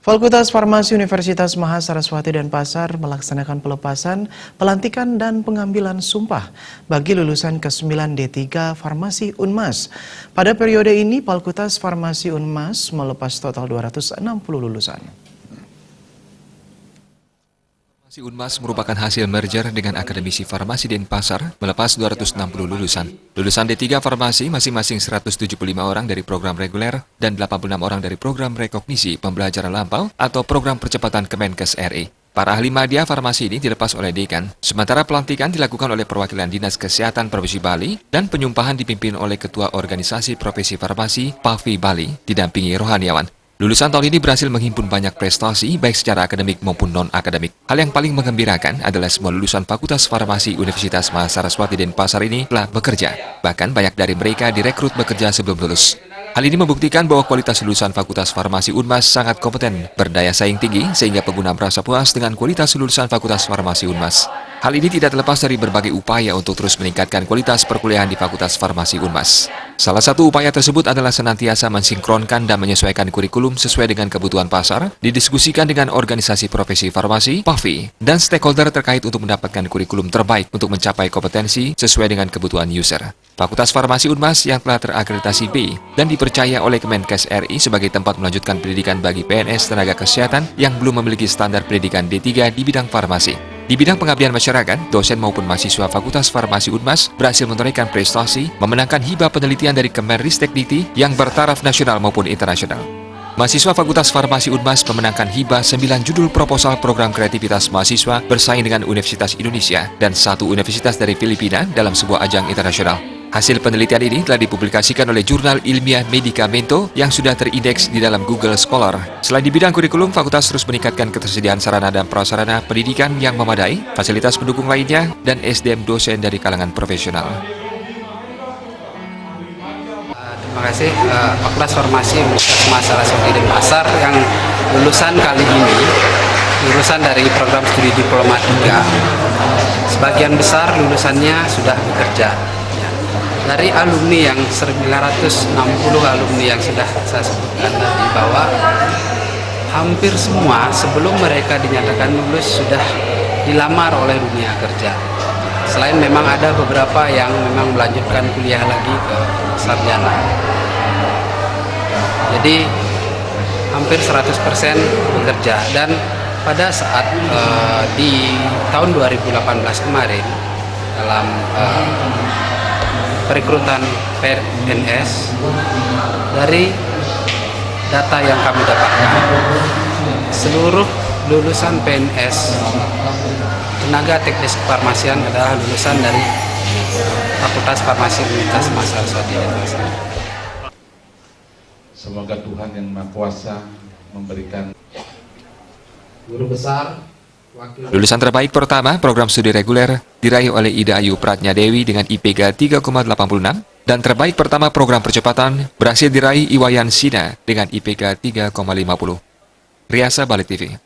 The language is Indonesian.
Fakultas Farmasi Universitas Mahasaraswati Denpasar melaksanakan pelepasan, pelantikan, dan pengambilan sumpah bagi lulusan ke-9 D3 Farmasi Unmas. Pada periode ini, Fakultas Farmasi Unmas melepas total 260 lulusan. Farmasi Unmas merupakan hasil merger dengan Akademisi Farmasi Denpasar melepas 260 lulusan. Lulusan D3 Farmasi masing-masing 175 orang dari program reguler dan 86 orang dari program rekognisi pembelajaran lampau atau program percepatan Kemenkes RI. Para ahli media farmasi ini dilepas oleh dekan, sementara pelantikan dilakukan oleh perwakilan Dinas Kesehatan Provinsi Bali dan penyumpahan dipimpin oleh Ketua Organisasi Profesi Farmasi PAFI Bali, didampingi rohaniawan. Lulusan tahun ini berhasil menghimpun banyak prestasi baik secara akademik maupun non-akademik. Hal yang paling menggembirakan adalah semua lulusan Fakultas Farmasi Universitas Mahasaraswati Denpasar ini telah bekerja. Bahkan banyak dari mereka direkrut bekerja sebelum lulus. Hal ini membuktikan bahwa kualitas lulusan Fakultas Farmasi Unmas sangat kompeten, berdaya saing tinggi, sehingga pengguna merasa puas dengan kualitas lulusan Fakultas Farmasi Unmas. Hal ini tidak terlepas dari berbagai upaya untuk terus meningkatkan kualitas perkuliahan di Fakultas Farmasi Unmas. Salah satu upaya tersebut adalah senantiasa mensinkronkan dan menyesuaikan kurikulum sesuai dengan kebutuhan pasar, didiskusikan dengan organisasi profesi farmasi, PAFI, dan stakeholder terkait untuk mendapatkan kurikulum terbaik untuk mencapai kompetensi sesuai dengan kebutuhan user. Fakultas Farmasi Unmas yang telah terakreditasi B dan dipercaya oleh Kemenkes RI sebagai tempat melanjutkan pendidikan bagi PNS tenaga kesehatan yang belum memiliki standar pendidikan D3 di bidang farmasi. Di bidang pengabdian masyarakat, dosen maupun mahasiswa Fakultas Farmasi Unmas berhasil menorehkan prestasi, memenangkan hibah penelitian dari Kemenristek-Dikti yang bertaraf nasional maupun internasional. Mahasiswa Fakultas Farmasi Unmas memenangkan hibah 9 judul proposal program kreativitas mahasiswa bersaing dengan Universitas Indonesia dan 1 universitas dari Filipina dalam sebuah ajang internasional. Hasil penelitian ini telah dipublikasikan oleh jurnal ilmiah Medikamento yang sudah terindeks di dalam Google Scholar. Selain di bidang kurikulum, fakultas terus meningkatkan ketersediaan sarana dan prasarana pendidikan yang memadai, fasilitas pendukung lainnya, dan SDM dosen dari kalangan profesional. Terima kasih Fakultas Farmasi Universitas Mahasaraswati Denpasar yang lulusan kali ini, lulusan dari program studi diploma 3. Sebagian besar lulusannya sudah bekerja. Dari alumni yang 960 alumni yang sudah saya sebutkan tadi, bahwa hampir semua sebelum mereka dinyatakan lulus sudah dilamar oleh dunia kerja. Selain memang ada beberapa yang memang melanjutkan kuliah lagi ke sarjana. Jadi hampir 100% bekerja, dan pada saat di tahun 2018 kemarin dalam perekrutan PNS, dari data yang kami dapatkan, seluruh lulusan PNS tenaga teknis kefarmasian adalah lulusan dari Fakultas Farmasi Universitas Mahasaraswati Denpasar. Semoga Tuhan yang Maha Kuasa memberikan Guru besar Lulusan terbaik pertama program studi reguler diraih oleh Ida Ayu Pratnya Dewi dengan IPK 3,86 dan terbaik pertama program percepatan berhasil diraih Iwayan Sina dengan IPK 3,50. Riasa Bali TV.